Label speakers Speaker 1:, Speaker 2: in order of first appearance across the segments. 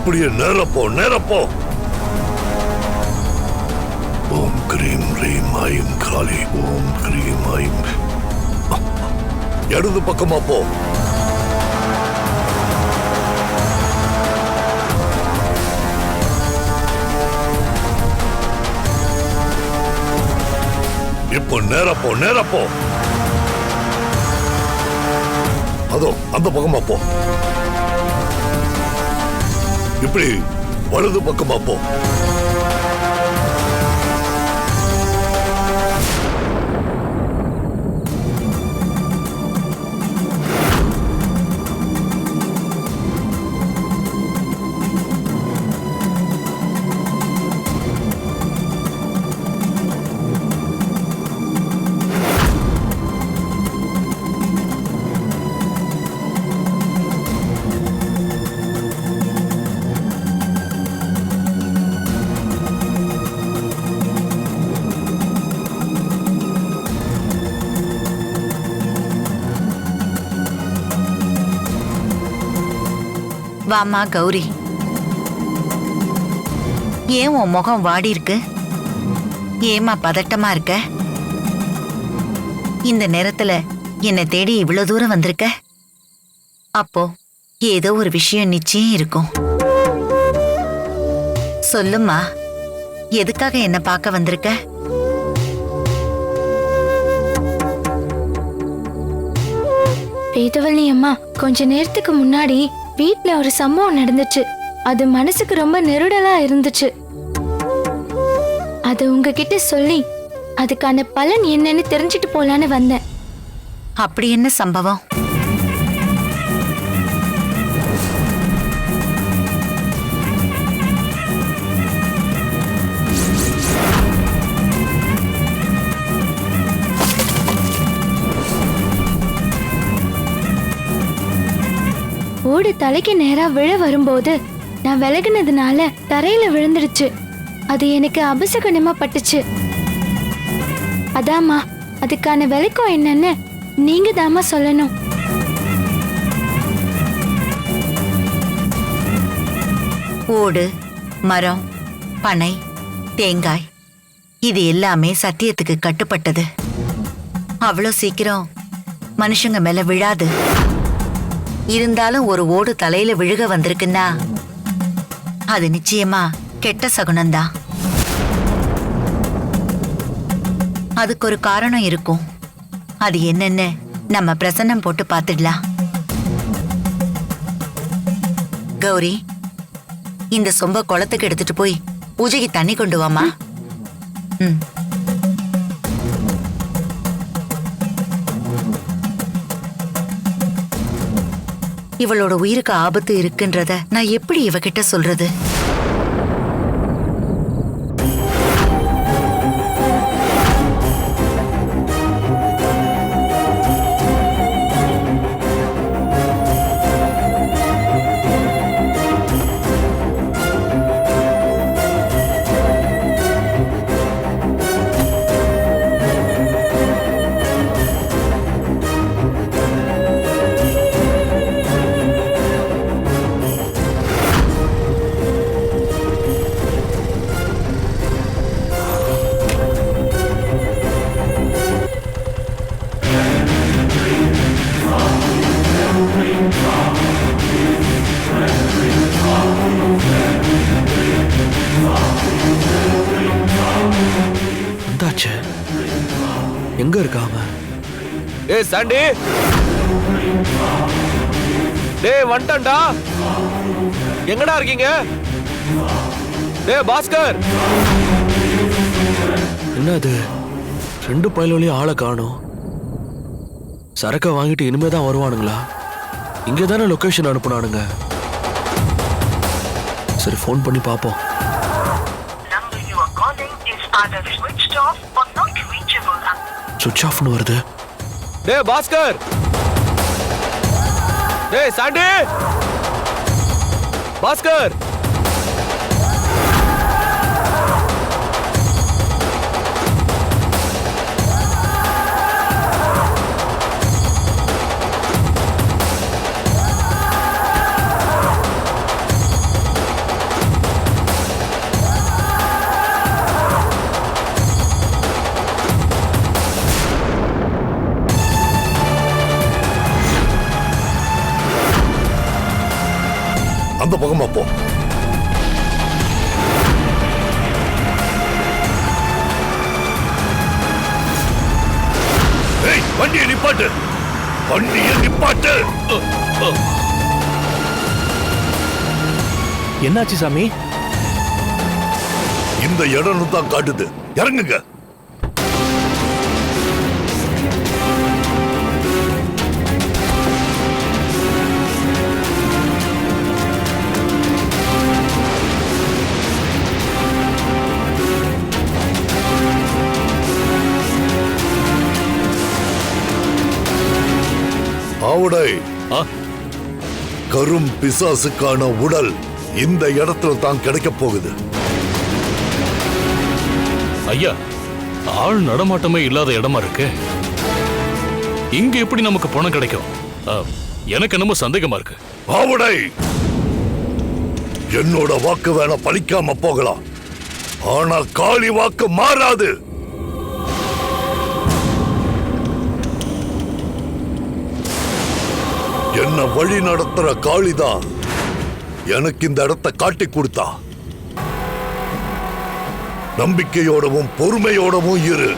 Speaker 1: அப்படியே நேரப்போ நேரப்போ. ஓம் கிரீம் ரீம் ஐம் காளி. ஓம் கிரீம் ஐம். இடது பக்கமா போ. இப்போ நேரப்போ நேரப்போ. அதோ அந்த பக்கமா போ. இப்படி வலது பக்கமா போ.
Speaker 2: வாமா கௌரி. ஏன் உன் முகம் வாடி இருக்கு? ஏமா பதட்டமா இருக்க? இந்த நேரத்துல என்னை தேடி இவ்வளவு தூரம் வந்திருக்க? அப்போ ஏதோ ஒரு விஷயம் நிச்சயம் இருக்கும். சொல்லுமா, எதுக்காக என்ன பார்க்க வந்திருக்க?
Speaker 3: வேதவள்ளி அம்மா, கொஞ்ச நேரத்துக்கு முன்னாடி வீட்ல ஒரு சம்பவம் நடந்துச்சு. அது மனசுக்கு ரொம்ப நெருடலா இருந்துச்சு. அது உங்ககிட்ட சொல்லி அதுக்கான பலன் என்னன்னு தெரிஞ்சுட்டு போலான்னு வந்தேன்.
Speaker 2: அப்படி என்ன சம்பவம்?
Speaker 3: ஓடு தலைக்கு நேரா விழ வரும்போது நான் விலகினதுனால தரையில விழுந்துடுச்சு. அது எனக்கு அபசகனமா பட்டுச்சு. அதாம்மா, அதுக்கான விளக்கம் என்னன்னு நீங்க தாமா சொல்லணும்.
Speaker 2: ஓடு, மரம், பனை, தேங்காய் இது எல்லாமே சத்தியத்துக்கு கட்டுப்பட்டது. அவ்வளோ சீக்கிரம் மனுஷங்க மேல விழாது. இருந்தாலும் ஒரு ஓடு தலையில விழுக வந்திருக்குன்னா அது நிச்சயமா கெட்ட சகுனம்தான். அதுக்கு ஒரு காரணம் இருக்கும். அது என்னன்னு நம்ம பிரசன்னம் போட்டு பார்த்துடலாம். கௌரி, இந்த சொம்ப குளத்துக்கு எடுத்துட்டு போய் பூஜைக்கு தண்ணி கொண்டு வாமா. ம். இவளோட உயிருக்கு ஆபத்து இருக்குன்றத நான் எப்படி இவகிட்ட சொல்றது?
Speaker 4: எங்க இருக்காம? ஏய் சாண்டி, டேய் வந்துட்டா. எங்கடா இருக்கீங்க? டேய் பாஸ்கர். என்னது, ரெண்டு பயலோலயும் ஆளை காணோம். சரக்க வாங்கிட்டு இனிமேதான் வருவானுங்களா? இங்க தானே லொகேஷன் அனுப்புனானுங்க. சரி, ஃபோன் பண்ணி பாப்போம். சுவிட்ச் ஆஃப்னு வருது. டேய் பாஸ்கர். டேய் சாண்டி. பாஸ்கர்.
Speaker 1: அந்த பக்கமா போ. ஏய், வண்டியை நிப்பாட்டு, வண்டியை நிப்பாட்டு.
Speaker 4: என்னாச்சு சாமி?
Speaker 1: இந்த இடம் தான் காட்டுது, இறங்குங்க. ஆவுடை, கரும் பிசாசுக்கான உடல் இந்த இடத்துல தான் கிடைக்க போகுது.
Speaker 5: ஐயா, ஆள் நடமாட்டமே இல்லாத இடமா இருக்கு. இங்க எப்படி நமக்கு பணம் கிடைக்கும்? எனக்கு என்னமோ சந்தேகமா இருக்கு.
Speaker 1: ஆவுடை, என்னோட வாக்கு வேணா பலிக்காம போகலாம், ஆனா காளி வாக்கு மாறாது. என்ன வழி நடத்துற காளிதான் எனக்கு இந்த இடத்தை காட்டி கொடுத்தா. நம்பிக்கையோடவும் பொறுமையோடவும் இரு,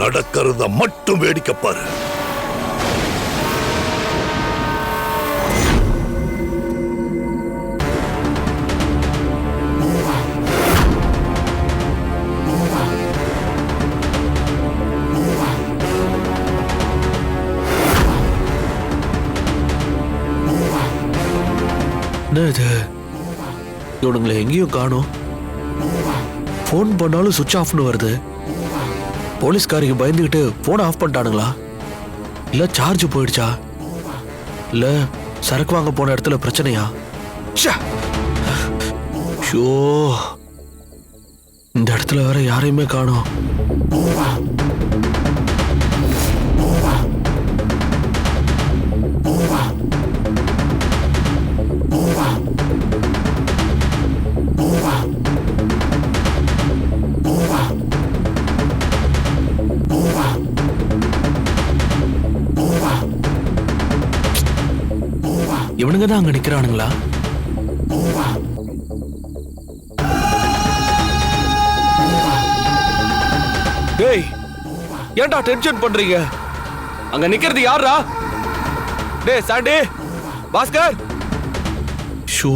Speaker 1: நடக்கிறத மட்டும் வேடிக்கை பாரு.
Speaker 4: என்ன இது? இவனுங்களை எங்கேயும் காணோம். போன் பண்ணாலும் சுவிட்ச் ஆஃப்னு வருது. போலீஸ்காரங்க பயந்துகிட்டு போன் ஆஃப் பண்ணிட்டானுங்களா? இல்ல சார்ஜ் போயிடுச்சா? இல்ல சரக்கு வாங்க போன இடத்துல பிரச்சனையா? ஷோ, இந்த இடத்துல வேற யாரையுமே காணோம். இவனுங்க தான் அங்க நிக்கிறானுங்களா? டேய், ஏன்டா டென்ஷன் பண்றீங்க? அங்க நிக்கிறது யாரா? டேய் சாண்டி, பாஸ்கர். ஷோ,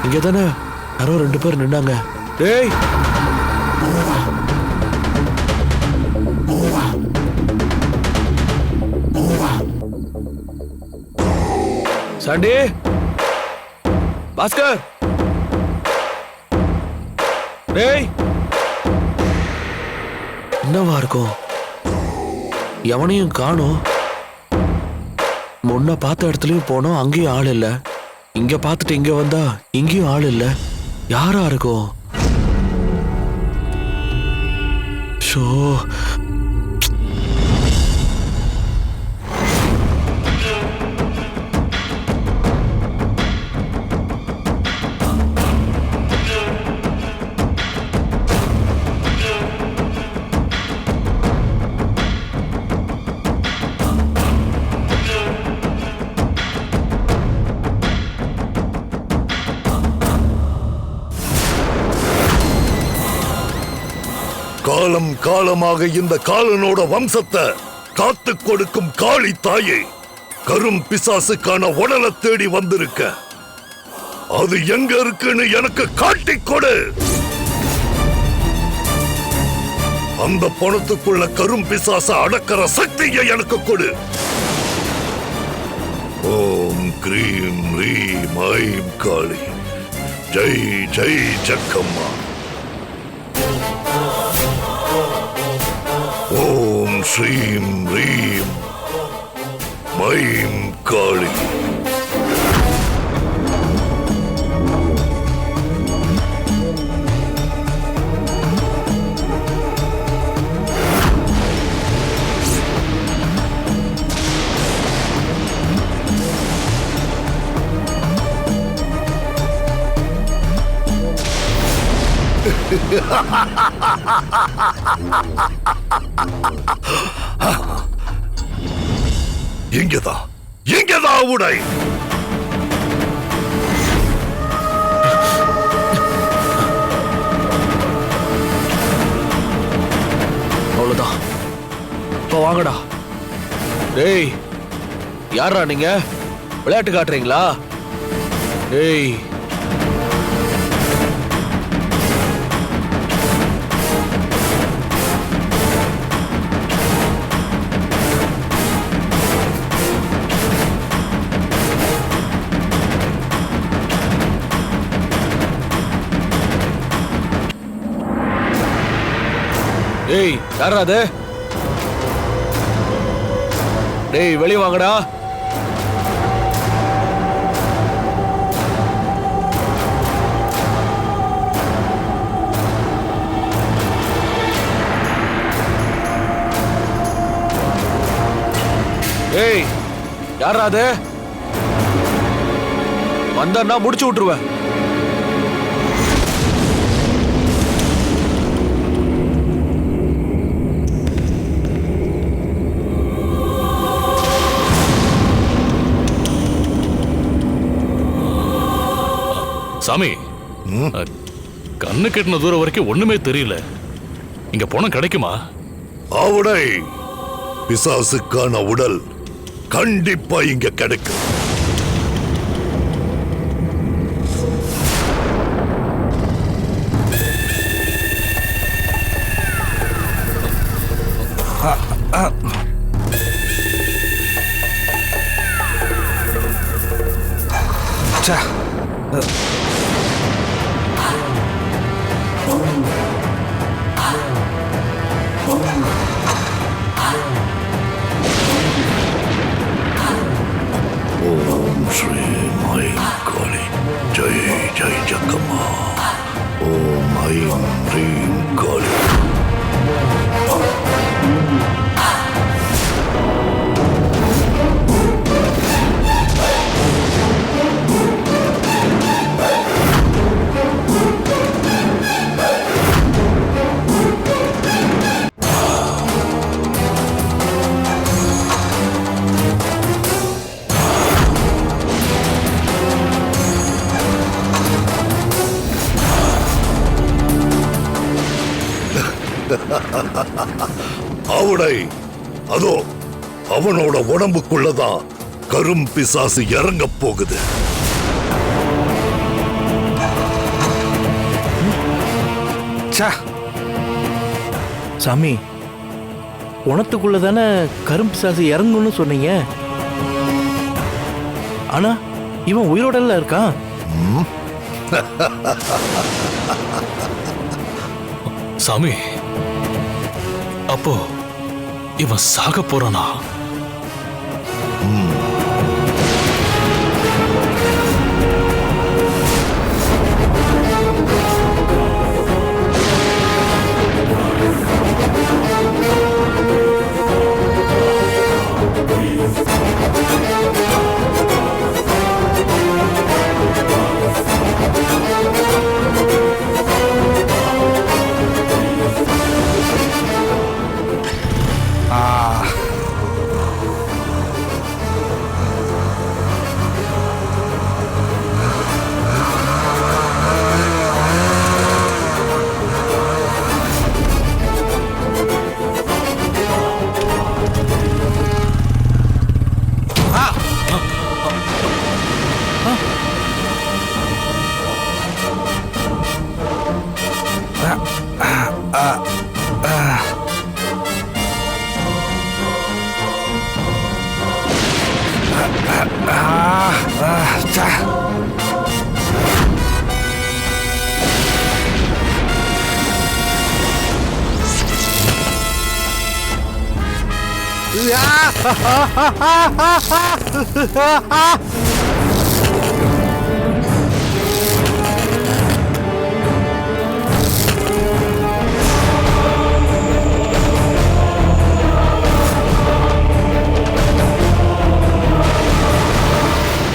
Speaker 4: இங்க தானே யாரோ 2 பேர் நின்னாங்க. டேய், சாண்டி, பாஸ்கர். டேய், என்னவா இருக்கும்? எவனையும் காணோம். முன்ன பார்த்த இடத்துலயும் போனோம், அங்கேயும் ஆள் இல்ல. இங்க பார்த்துட்டு இங்க வந்தா இங்கேயும் ஆள் இல்ல. யாரா இருக்கும்? ஷோ,
Speaker 1: காலம் காலமாக இந்த காலனோட வம்சத்தை காத்து கொடுக்கும் காளி தாயே, கரும் பிசாசுக்கான உடலை தேடி வந்திருக்க. அது எங்க இருக்குன்னு எனக்கு காட்டிக் கொடு. அந்த பணத்துக்குள்ள கரும் பிசாச அடக்கிற சக்தியை எனக்கு கொடு. ஓம் கிரீம் ரீம் ஐம் காளி, ஜெய் ஜெய் ஜக்கம்மா. ஓம் ஸ்ரீம் ரீம் மைம் காளி. இங்கதான் இங்கதான் உடை.
Speaker 4: அவ்வளவுதான். இப்போ வாங்கடா. டேய், யாரா நீங்க? விளையாட்டு காட்டுறீங்களா? டேய், டேய், யாரா அது? டேய், வெளிய வாங்கடா. ஏய், யாரா அது? வந்தா முடிச்சு விட்டுருவேன்.
Speaker 5: சாமி, கண்ணு கெட்டின தூரம் வரைக்கும் ஒண்ணுமே தெரியல. இங்க பணம் கிடைக்குமா?
Speaker 1: ஆவுடை, பிசாசுக்கான உடல் கண்டிப்பா இங்க கிடைக்கும். ஓம் ஸ்ரீ ஐம் காளி ஜெய் ஜெய் ஜக்கம்மா. ஓம் ஐம் ரீம் காளி. ஆவுடை, அதோ அவனோட உடம்புக்குள்ளதான் கரும் பிசாசு இறங்க போகுது.
Speaker 6: சாமி, உணத்துக்குள்ள தானே கரும்பு சாசு இறங்கும்னு சொன்னீங்க. ஆனா இவன் உயிரோடல இருக்கான்.
Speaker 5: சாமி, அப்போ இவன் சாக போறானா?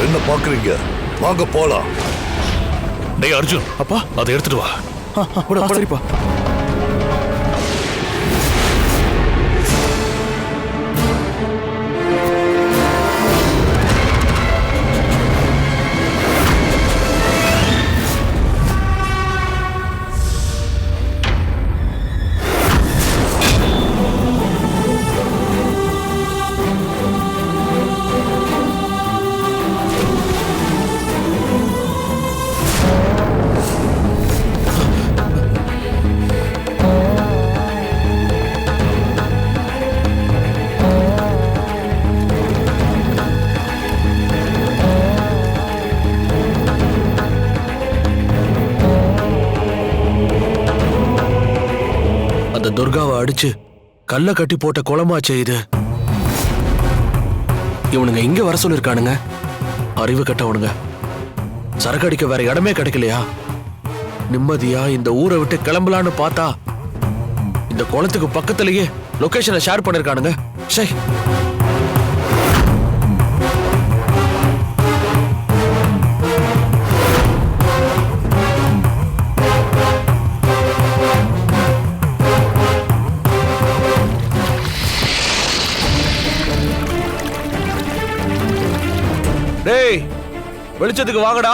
Speaker 1: என்ன பாக்குறீங்க? வாங்க போலாம்.
Speaker 5: டேய் அர்ஜுன்,
Speaker 4: அப்பா,
Speaker 5: அதை எடுத்துட்டு வா.
Speaker 6: சரிப்பா.
Speaker 4: அந்த துர்காவை அடிச்சு கல்ல கட்டி போட்ட குளமாச்சே இது. இவனுங்க இங்க வர சொல்லிருக்கானுங்க. அறிவு கட்டவனுங்க. சரக்கு அடிக்க வேற இடமே கிடைக்கலையா? நிம்மதியா இந்த ஊரை விட்டு கிளம்பலான்னு பார்த்தா இந்த குளத்துக்கு பக்கத்திலேயே லொகேஷனை ஷேர் பண்ணிருக்கானுங்க. சை, டேய் வெளிச்சத்துக்கு வாங்கடா.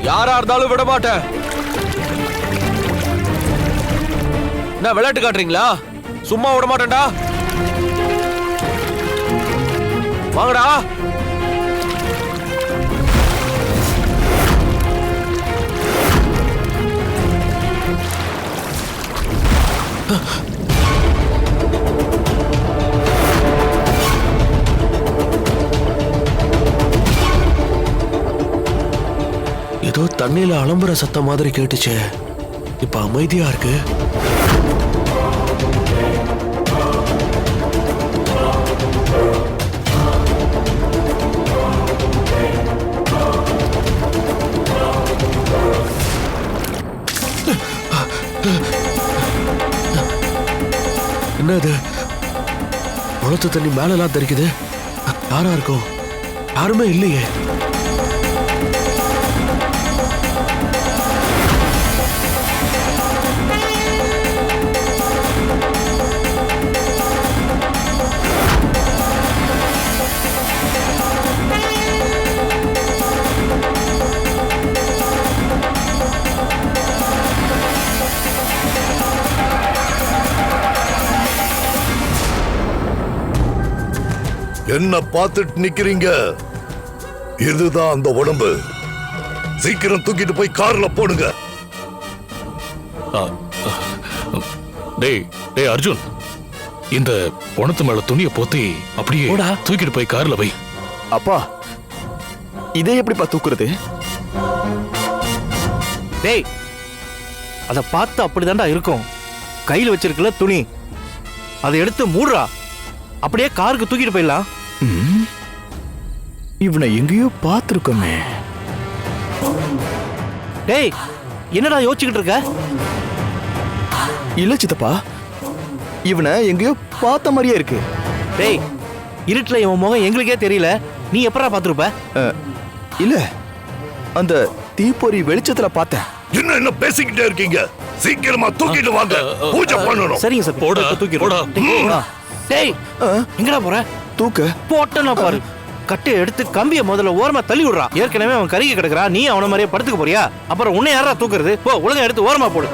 Speaker 4: யாரா இருந்தாலும் விட மாட்டேன். என்ன விளையாட்டு காட்டுறீங்களா? சும்மா விட மாட்டேன்டா. வாங்கடா. ஏதோ தண்ணியில அலம்புற சத்தம் மாதிரி கேட்டுச்சே. இப்ப அமைதியா இருக்கு. என்னது? குளத்து தண்ணி மேலெல்லாம் தெரிக்குது. யாரா இருக்கும்? யாருமே இல்லையே.
Speaker 1: என்ன பார்த்துட்டு நிக்கிறீங்க? இதுதான் அந்த உடம்பு. சீக்கிரம் தூக்கிட்டு போய் கார்ல போடுங்க.
Speaker 5: டேய் டேய் அர்ஜுன், இந்த பணத்து மேல துணியை போத்தி அப்படியே தூக்கிட்டு போய் கார்ல வை.
Speaker 7: அப்பா, இதே எப்படிப்பா தூக்குறது?
Speaker 6: டேய், அதை பார்த்து அப்படிதான்டா இருக்கும். கையில் வச்சிருக்கல துணி, அதை எடுத்து மூடுறா. அப்படியே காருக்கு தூக்கிட்டு போயிடலாம்.
Speaker 7: இவனை எங்கேயோ பார்த்திருக்கோமே.
Speaker 6: டேய், என்னடா யோசிச்சுக்கிட்டு இருக்க?
Speaker 7: இல்ல சித்தப்பா, இவனை எங்கேயோ பார்த்த மாதிரியே இருக்கு.
Speaker 6: டேய், இருட்டுல இவன் முகம் எங்களுக்கே தெரியல. நீ எப்படா பார்த்திருப்ப?
Speaker 7: இல்ல, அந்த தீப்பொறி வெளிச்சத்துல பார்த்தேன்.
Speaker 1: என்ன பேசிக்கிட்டே இருக்கீங்க? சீக்கிரமா தூக்கிட்டு வாங்க, பூஜை பண்ணணும்.
Speaker 6: சரிங்க சார்,
Speaker 5: போடா, போடா.
Speaker 6: டேய், எங்கடா போற?
Speaker 7: தூக்க
Speaker 6: போட்டனா பாரு. கட்டை எடுத்து கம்பியை முதல்ல ஓரமா தள்ளி விடுறா. ஏற்கனவே அவன் கருகி கிடக்குறா. நீ அவன மாதிரியே படுத்துக்க போறியா? அப்புறம் உன்னை யாரா தூக்குறது? போ, ஒழுங்கா எடுத்து ஓரமா போடு.